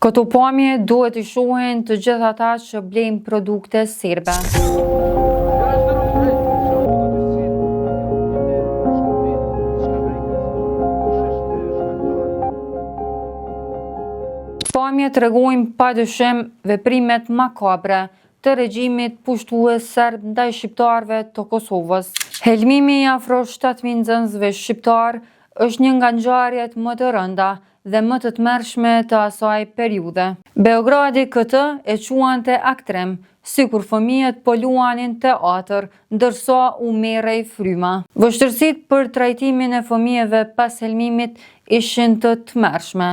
Këto pamje duhet i shohin të gjithë ata që blejnë produkte serbe. Pamjet tregojnë padyshim veprimet makabre të regjimit pushtues serb ndaj shqiptarëve të Kosovës. Helmimi i afro 7.000 nxënësve shqiptar është një nga ngjarjet më të rënda dhe më të tmerrshme të asaj periudhe. Beogradi këtë e quante aktrem, sikur fëmijët po luanin teatër, ndërsa u merrej fryma. Vështirësitë për trajtimin e fëmijëve pas helmimit ishin të tmerrshme.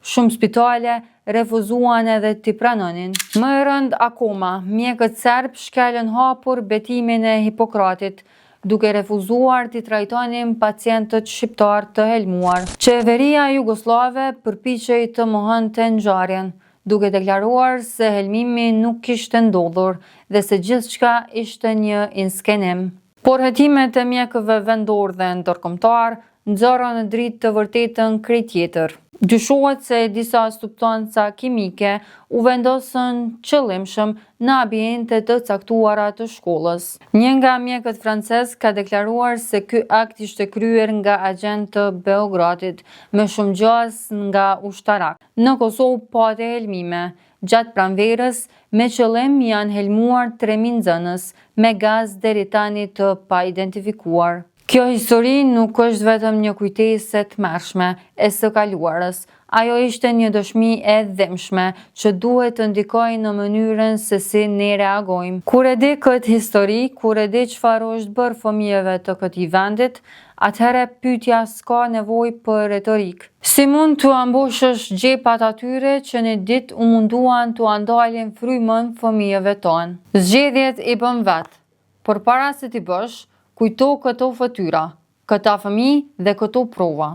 Shumë spitale refuzuan edhe t'i pranonin. Më e rënd akoma, mjekët serb shkelën hapur betimin e Hipokratit, duke refuzuar t'i trajtonin pacientët shqiptar të helmuar. Qeveria jugoslave përpiqej të mohonte ngjarjen, duke deklaruar se helmimi nuk kishte ndodhur dhe se gjithçka ishte një inskenim. Por hetimet e mjekëve vendor dhe ndërkombëtar nxorën në dritë të vërtetën krejt tjetër. Dyshohet se disa substanca kimike u vendosën qëllimshëm në ambiente të caktuara të shkollës. Një nga mjekët francez ka deklaruar se ky akt ishte kryer nga agent të Beogradit me shumë gjas nga ushtarak. Në Kosovë pati helmime. Gjatë pranverës, me qëllim janë helmuar 3.000 nxënës me gaz deri tani të pa-identifikuar. Kjo histori nuk është vetëm një kujtesë e tmerrshme e së kaluarës, ajo ishte një dëshmi e dhimbshme që duhet të ndikojë në mënyrën se si ne reagojmë. Kur e di këtë histori, kur e di çfarë është bërë fëmijëve të këtij vendit, atëherë pyetja s'ka nevojë për retorik. Si mund t'u ambushësh gjepat atyre që një ditë u munduan t'u ndalin frymën fëmijëve tonë? Zgjedhjet i bën vet, por para se t'i bësh, kujto këto fytyra, këta fëmijë dhe këto prova.